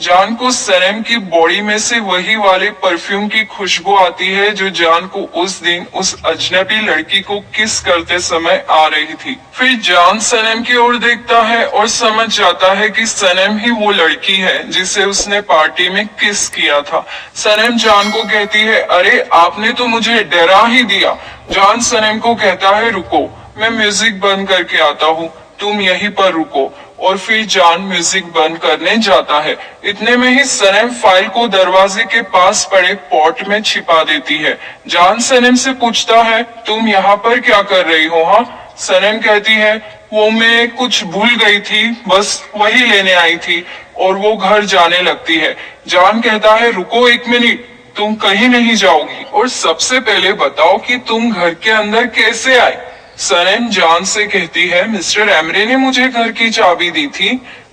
जान को सनम की बॉडी में से वही वाले परफ्यूम की खुशबू आती है जो जान को उस दिन उस अजनबी लड़की को किस करते समय आ रही थी। फिर जान सनम की ओर देखता है और समझ जाता है कि सनम ही वो लड़की है जिसे उसने पार्टी में किस किया था। सनम जान को कहती है, अरे आपने तो मुझे डरा ही दिया। जान सनम को कहता है, रुको मैं म्यूजिक बंद करके आता हूँ, तुम यहीं पर रुको। और फिर जान म्यूजिक बंद करने जाता है। इतने में ही सनम फाइल को दरवाजे के पास पड़े पॉट में छिपा देती है। जान सनम से पूछता है, तुम यहाँ पर क्या कर रही हो? हाँ। सनम कहती है, वो मैं कुछ भूल गई थी, बस वही लेने आई थी। और वो घर जाने लगती है। जान कहता है, रुको एक मिनट, तुम कहीं नहीं जाओगी और सबसे पहले बताओ कि तुम घर के अंदर कैसे आए? सनम जान से कहती है, मिस्टर एमरे ने मुझे घर की चाबी दी थी।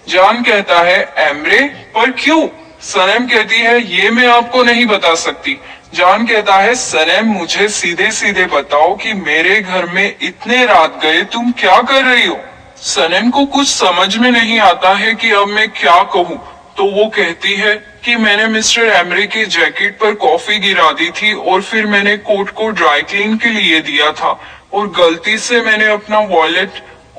जान कहता है, एमरे? पर क्यों? सनम कहती है, ये मैं आपको नहीं बता सकती। जान कहता है, सनम मुझे सीधे सीधे बताओ कि मेरे घर में इतने रात गए तुम क्या कर रही हो? सनम को कुछ समझ में नहीं आता है कि अब मैं क्या कहूँ। तो वो कहती है कि मैंने मिस्टर एमरे के जैकेट पर कॉफी गिरा दी थी और फिर मैंने कोट को ड्राई क्लीन के लिए दिया था और गलती से मैंने अपना वॉलेट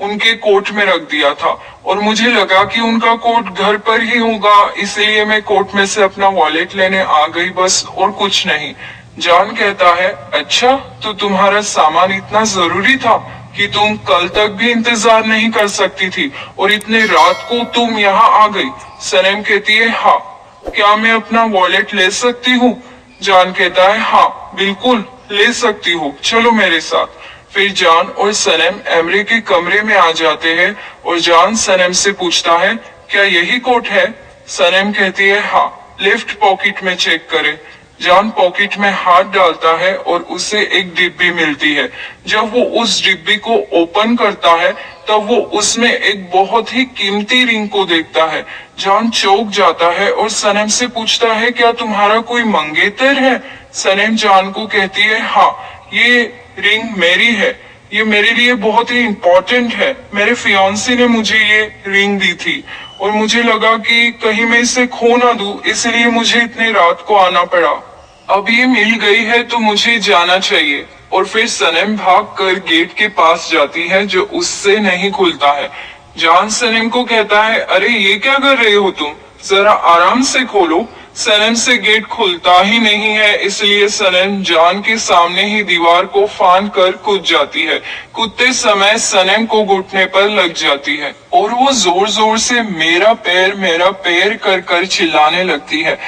उनके कोट में रख दिया था और मुझे लगा कि उनका कोट घर पर ही होगा, इसलिए मैं कोट में से अपना वॉलेट लेने आ गई, बस और कुछ नहीं। जान कहता है, अच्छा तो तुम्हारा सामान इतना जरूरी था कि तुम कल तक भी इंतजार नहीं कर सकती थी और इतने रात को तुम यहाँ आ गई? सनम कहती है, हाँ। क्या मैं अपना वॉलेट ले सकती हूँ? जान कहता है, हाँ बिल्कुल ले सकती हो, चलो मेरे साथ। फिर जान और सनम एमरे के कमरे में आ जाते हैं और जान सनम से पूछता है, क्या यही कोट है? सनम कहती है, हाँ। लेफ्ट पॉकेट में चेक करे। जान पॉकेट में हाथ डालता है और उसे एक डिब्बी मिलती है। जब वो उस डिब्बी को ओपन करता है तब वो उसमें एक बहुत ही कीमती रिंग को देखता है। जान चौंक जाता है और सनम से पूछता है, क्या तुम्हारा कोई मंगेतर है? सनम जान को कहती है, हाँ ये रिंग मेरी है, ये मेरे लिए बहुत ही इम्पोर्टेंट है। मेरे फियांसी ने मुझे ये रिंग दी थी और मुझे लगा कि कहीं मैं इसे खो ना दूं, इसलिए मुझे इतनी रात को आना पड़ा। अब ये मिल गई है तो मुझे जाना चाहिए। और फिर सनम भाग कर गेट के पास जाती है जो उससे नहीं खुलता है। जान सनम को कहता है, अरे ये क्या कर रहे हो तुम, जरा आराम से खोलो। सनम से गेट खुलता ही नहीं है, इसलिए सनम जान के सामने ही दीवार को फांद कर कूद जाती है। कूदते समय सनम को घुटने पर लग जाती है और वो जोर जोर से मेरा पैर कर कर चिल्लाने लगती है।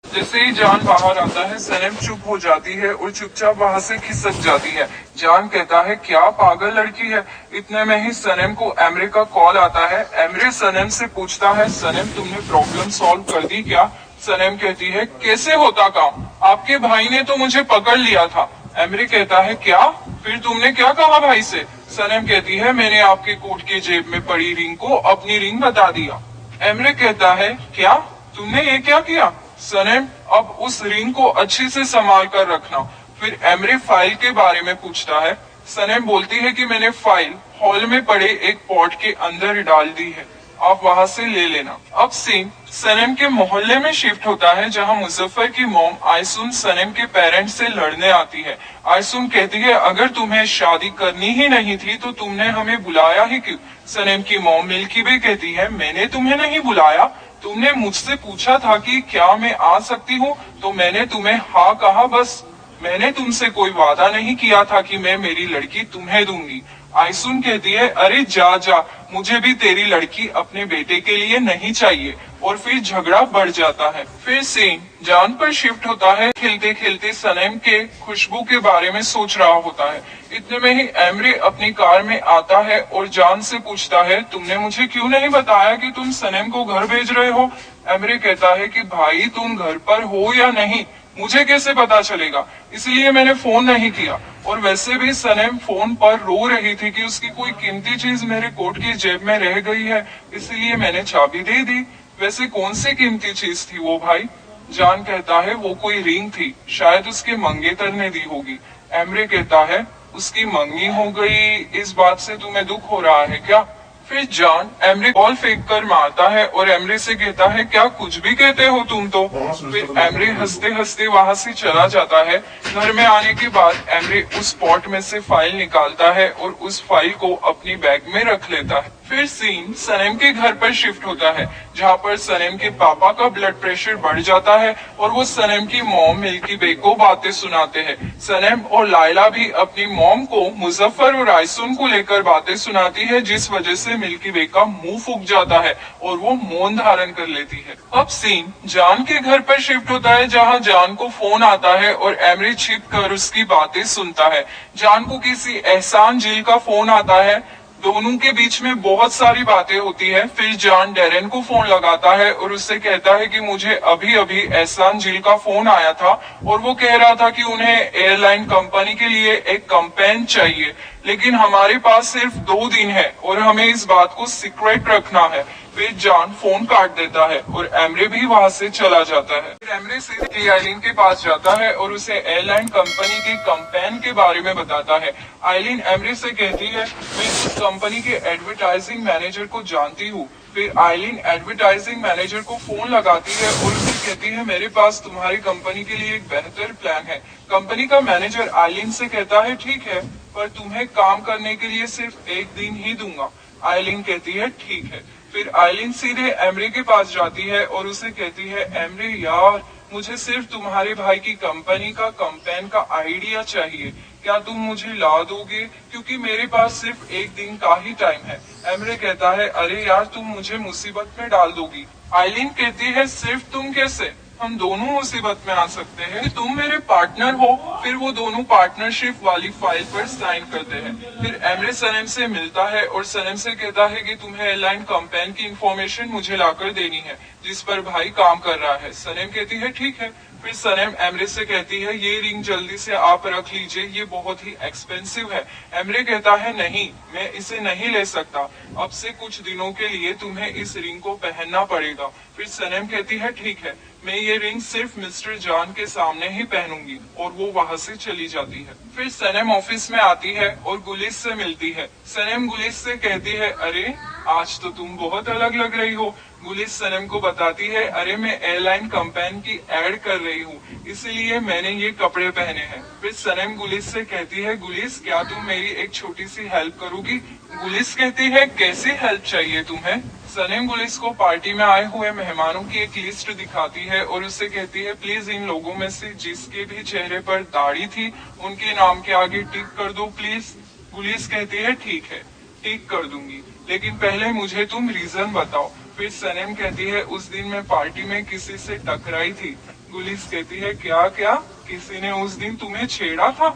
जैसे ही जान बाहर आता है सनम चुप हो जाती है और चुपचाप वहां से खिसक जाती है। जान कहता है, क्या पागल लड़की है। इतने में ही सनम को एमरे का कॉल आता है। एमरे सनम से पूछता है, सनम तुमने प्रॉब्लम सॉल्व कर दी क्या? सनम कहती है, कैसे होता काम, आपके भाई ने तो मुझे पकड़ लिया था। एमरे कहता है, क्या? फिर तुमने क्या कहा भाई से? सनम कहती है, मैंने आपके कोट के जेब में पड़ी रिंग को अपनी रिंग बता दिया। एमरे कहता है, क्या तुमने ये क्या किया? सनम, अब उस रिंग को अच्छे से संभाल कर रखना। फिर एमरे फाइल के बारे में पूछता है। सनम बोलती है कि मैंने फाइल हॉल में पड़े एक पॉट के अंदर डाल दी है, आप वहां से ले लेना। अब सीन सनम के मोहल्ले में शिफ्ट होता है जहां मुजफ्फर की मॉम आयसुम सनम के पेरेंट्स से लड़ने आती है। आयसुम कहती है, अगर तुम्हें शादी करनी ही नहीं थी तो तुमने हमें बुलाया ही क्यों? सनम की मॉम मिल्की भी कहती है, मैंने तुम्हें नहीं बुलाया, तुमने मुझसे पूछा था कि क्या मैं आ सकती हूँ तो मैंने तुम्हें हाँ कहा, बस। मैंने तुमसे कोई वादा नहीं किया था कि मैं मेरी लड़की तुम्हें दूंगी। आयसुन कहती है, अरे जा जा, मुझे भी तेरी लड़की अपने बेटे के लिए नहीं चाहिए। और फिर झगड़ा बढ़ जाता है। फिर सीन जान पर शिफ्ट होता है। खेलते खेलते सनम के खुशबू के बारे में सोच रहा होता है। इतने में ही एमरे अपनी कार में आता है और जान से पूछता है, तुमने मुझे क्यों नहीं बताया कि तुम सनम को घर भेज रहे हो? एमरे कहता है कि भाई तुम घर पर हो या नहीं मुझे कैसे पता चलेगा, इसलिए मैंने फोन नहीं किया। और वैसे भी सनम फोन पर रो रही थी कि उसकी कोई कीमती चीज मेरे कोट की जेब में रह गई है, इसलिए मैंने चाबी दे दी। वैसे कौन सी कीमती चीज थी वो भाई? जान कहता है, वो कोई रिंग थी, शायद उसके मंगेतर ने दी होगी। एमरे कहता है, उसकी मंगनी हो गई, इस बात से तुम्हें दुख हो रहा है क्या? फिर जॉन एमरी बॉल फेंक कर मारता है और एमरी से कहता है क्या कुछ भी कहते हो तुम तो। फिर एमरी हंसते हंसते वहां से चला जाता है। घर में आने के बाद एमरी उस पॉट में से फाइल निकालता है और उस फाइल को अपनी बैग में रख लेता है। फिर सीन सनेम के घर पर शिफ्ट होता है, जहाँ पर सनेम के पापा का ब्लड प्रेशर बढ़ जाता है और वो सनेम की मॉम मिल्की बे को बातें सुनाते हैं। सनेम और लायला भी अपनी मॉम को मुजफ्फर और आयसुन को लेकर बातें सुनाती है, जिस वजह से मिल्की बे का मुंह फूक जाता है और वो मौन धारण कर लेती है। अब सीन जान के घर पर शिफ्ट होता है, जहाँ जान को फोन आता है और एमरी छिप कर उसकी बातें सुनता है। जान को किसी एहसान जिल का फोन आता है, दोनों के बीच में बहुत सारी बातें होती है। फिर जान डेरेन को फोन लगाता है और उससे कहता है कि मुझे अभी अभी एहसान जिल का फोन आया था और वो कह रहा था कि उन्हें एयरलाइन कंपनी के लिए एक कैंपेन चाहिए, लेकिन हमारे पास सिर्फ 2 दिन है और हमें इस बात को सीक्रेट रखना है। फिर जॉन फोन काट देता है और एमरे भी वहां से चला जाता है। फिर एमरे सीधे आइलिन के पास जाता है और उसे एयरलाइन कंपनी के कैंपेन के बारे में बताता है। आइलिन एमरे से कहती है मैं इस कंपनी के एडवर्टाइजिंग मैनेजर को जानती हूँ। फिर आइलिन एडवर्टाइजिंग मैनेजर को फोन लगाती है और उसे कहती है मेरे पास तुम्हारी कंपनी के लिए एक बेहतर प्लान है। कंपनी का मैनेजर आइलिन से कहता है ठीक है, पर तुम्हें काम करने के लिए सिर्फ 1 दिन ही दूंगा। आइलिन कहती है ठीक है। फिर आइलिन सीधे एमरी के पास जाती है और उसे कहती है एमरी यार, मुझे सिर्फ तुम्हारे भाई की कंपनी का कैंपेन का आइडिया चाहिए, क्या तुम मुझे ला दोगे, क्योंकि मेरे पास सिर्फ 1 दिन का ही टाइम है। एमरे कहता है अरे यार तुम मुझे मुसीबत में डाल दोगी। आइलिन कहती है सिर्फ तुम कैसे, हम दोनों मुसीबत में आ सकते हैं, तुम मेरे पार्टनर हो। फिर वो दोनों पार्टनरशिप वाली फाइल पर साइन करते हैं। फिर एमरे सनेम से मिलता है और सनेम से कहता है कि तुम्हें एयरलाइन कैंपेन की इंफॉर्मेशन मुझे लाकर देनी है, जिस पर भाई काम कर रहा है। सनेम कहती है ठीक है। फिर सनेम एमरे से कहती है ये रिंग जल्दी से आप रख लीजिए, ये बहुत ही एक्सपेंसिव है। एमरे कहता है नहीं, मैं इसे नहीं ले सकता, अब से कुछ दिनों के लिए तुम्हें इस रिंग को पहनना पड़ेगा। फिर सनेम कहती है ठीक है, मैं ये रिंग सिर्फ मिस्टर जॉन के सामने ही पहनूंगी, और वो वहाँ से चली जाती है। फिर सनेम ऑफिस में आती है और गुलिस से मिलती है। सनेम गुलिस से कहती है अरे आज तो तुम बहुत अलग लग रही हो। गुलिस सनेम को बताती है अरे मैं एयरलाइन कैंपेन की एड कर रही हूँ, इसलिए मैंने ये कपड़े पहने हैं। फिर सनेम गुलिस से कहती है गुलिस क्या तुम मेरी एक छोटी सी हेल्प करोगी। गुलिस कहती है कैसी हेल्प चाहिए तुम्हें। सनेम गुलिस को पार्टी में आए हुए मेहमानों की एक लिस्ट दिखाती है और उससे कहती है प्लीज इन लोगों में से जिसके भी चेहरे पर दाढ़ी थी उनके नाम के आगे टिक कर दो प्लीज। गुलिस कहती है ठीक है, टिक कर दूंगी, लेकिन पहले मुझे तुम रीजन बताओ। फिर सनेम कहती है उस दिन मैं पार्टी में किसी से टकराई थी। गुलिस कहती है क्या क्या, किसी ने उस दिन तुम्हें छेड़ा था।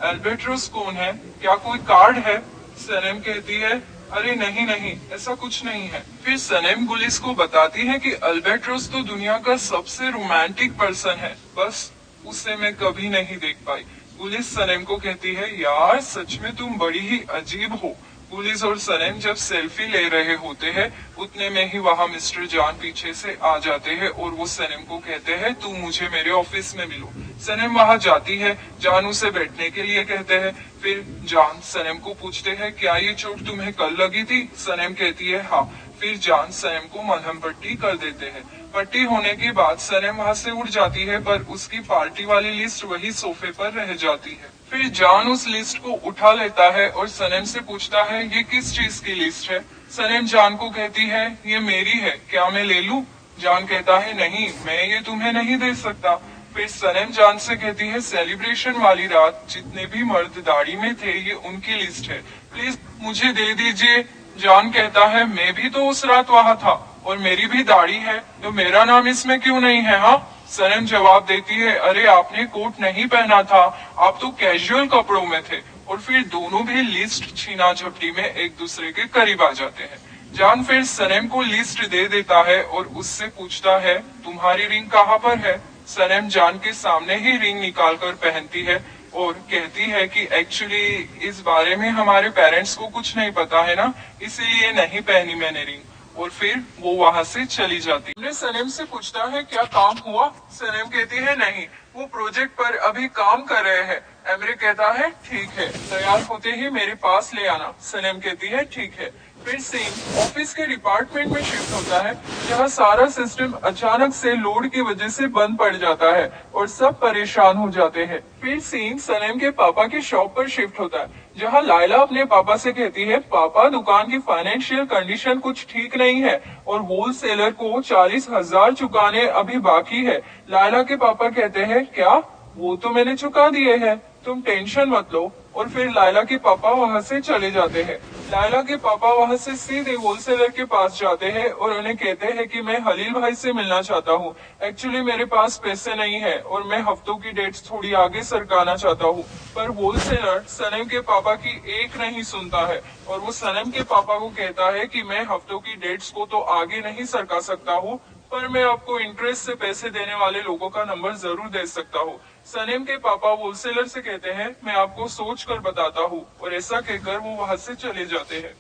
अल्बर्ट्रोस कौन है, क्या कोई कार्ड है। सनेम कहती है अरे नहीं नहीं, ऐसा कुछ नहीं है। फिर सनेम गुलिस को बताती है कि अल्बर्ट्रोस तो दुनिया का सबसे रोमांटिक पर्सन है, बस उसे मैं कभी नहीं देख पाई। गुलिस सनेम को कहती है यार सच में तुम बड़ी ही अजीब हो। गुलिस और सनेम जब सेल्फी ले रहे होते हैं उतने में ही वहाँ मिस्टर जॉन पीछे से आ जाते हैं और वो सनेम को कहते हैं तुम मुझे मेरे ऑफिस में मिलो। सनेम वहाँ जाती है, जॉन उसे बैठने के लिए कहते हैं। फिर जॉन सनेम को पूछते हैं क्या ये चोट तुम्हें कल लगी थी। सनेम कहती है हाँ। फिर जॉन सनेम को मलहम पट्टी कर देते हैं। पट्टी होने के बाद सनेम वहाँ से उड़ जाती है, पर उसकी पार्टी वाली लिस्ट वही सोफे पर रह जाती है। फिर जॉन उस लिस्ट को उठा लेता है और सनेम से पूछता है ये किस चीज की लिस्ट है। सनेम जॉन को कहती है ये मेरी है, क्या मैं ले लूं। जॉन कहता है नहीं, मैं ये तुम्हें नहीं दे सकता। फिर सनेम जॉन से कहती है सेलिब्रेशन वाली रात जितने भी मर्द दाढ़ी में थे ये उनकी लिस्ट है, प्लीज मुझे दे दीजिए। जॉन कहता है मैं भी तो उस रात वहाँ था और मेरी भी दाढ़ी है, तो मेरा नाम इसमें क्यों नहीं है। हाँ। सनेम जवाब देती है अरे आपने कोट नहीं पहना था, आप तो कैजुअल कपड़ों में थे। और फिर दोनों भी लिस्ट छीना झपटी में एक दूसरे के करीब आ जाते हैं। जॉन फिर सनेम को लिस्ट दे देता है और उससे पूछता है तुम्हारी रिंग कहाँ पर है। सनेम जॉन के सामने ही रिंग निकाल कर पहनती है और कहती है कि एक्चुअली इस बारे में हमारे पेरेंट्स को कुछ नहीं पता है ना, इसीलिए नहीं पहनी मैंने रिंग। और फिर वो वहाँ से चली जाती है। सनेम से पूछता है क्या काम हुआ। सनेम कहती है नहीं, वो प्रोजेक्ट पर अभी काम कर रहे हैं। एमरे कहता है ठीक है, तैयार होते ही मेरे पास ले आना। सनेम कहती है ठीक है। फिर सीन ऑफिस के डिपार्टमेंट में शिफ्ट होता है, जहाँ सारा सिस्टम अचानक से लोड की वजह से बंद पड़ जाता है और सब परेशान हो जाते हैं। फिर सीन सनम के पापा की शॉप पर शिफ्ट होता है, जहाँ लायला अपने पापा से कहती है, पापा दुकान की फाइनेंशियल कंडीशन कुछ ठीक नहीं है और होलसेलर को 40,000 चुकाने अभी बाकी है। लायला के पापा कहते हैं, क्या? वो तो मैंने चुका दिए हैं, तुम टेंशन मत लो। और फिर लायला के पापा वहाँ से चले जाते हैं। लायला के पापा वहाँ से सीधे होलसेलर के पास जाते हैं और उन्हें कहते हैं कि मैं हलील भाई से मिलना चाहता हूँ। एक्चुअली मेरे पास पैसे नहीं है और मैं हफ्तों की डेट्स थोड़ी आगे सरकाना चाहता हूँ। पर होलसेलर सनम के पापा की एक नहीं सुनता है और वो सनम के पापा को कहता है कि मैं हफ्तों की डेट्स को तो आगे नहीं सरका सकता हूँ, पर मैं आपको इंटरेस्ट से पैसे देने वाले लोगों का नंबर जरूर दे सकता हूँ। सनम के पापा होलसेलर से कहते हैं, मैं आपको सोच कर बताता हूँ, और ऐसा कहकर वो वहाँ से चले जाते हैं।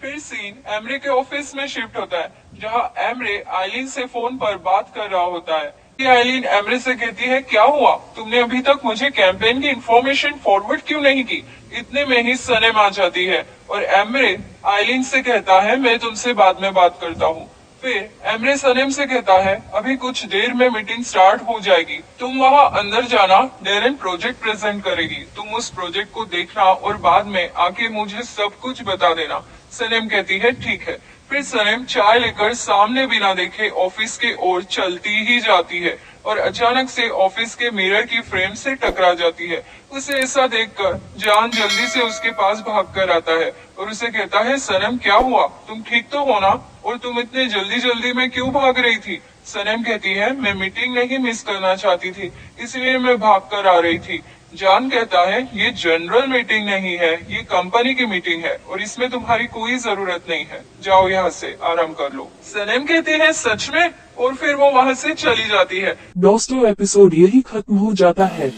फिर सीन एमरे के ऑफिस में शिफ्ट होता है, जहाँ एमरे आइलिन से फोन पर बात कर रहा होता है। आइलिन एमरे से कहती है, क्या हुआ? तुमने अभी तक मुझे कैंपेन की इंफॉर्मेशन फॉरवर्ड क्यों नहीं की? इतने में ही सनम आ जाती है और एमरे आइलिन से कहता है, मैं तुमसे बाद में बात करता हूँ। फिर एमरे सनम से कहता है, अभी कुछ देर में मीटिंग स्टार्ट हो जाएगी, तुम वहाँ अंदर जाना, डेरेन प्रोजेक्ट प्रेजेंट करेगी, तुम उस प्रोजेक्ट को देखना और बाद में आके मुझे सब कुछ बता देना। सनम कहती है, ठीक है। फिर सनम चाय लेकर सामने बिना देखे ऑफिस के ओर चलती ही जाती है और अचानक से ऑफिस के मिरर की फ्रेम से टकरा जाती है। उसे ऐसा देखकर जान जल्दी से उसके पास भागकर आता है और उसे कहता है, सनम क्या हुआ? तुम ठीक तो हो ना? और तुम इतने जल्दी जल्दी में क्यों भाग रही थी? सनम कहती है, मैं मीटिंग नहीं मिस करना चाहती थी, इसलिए मैं भागकर आ रही थी। जान कहता है, ये जनरल मीटिंग नहीं है, ये कंपनी की मीटिंग है और इसमें तुम्हारी कोई जरूरत नहीं है, जाओ यहाँ से आराम कर लो। सनम कहती है, सच में? और फिर वो वहाँ से चली जाती है। दोस्तों एपिसोड यही खत्म हो जाता है।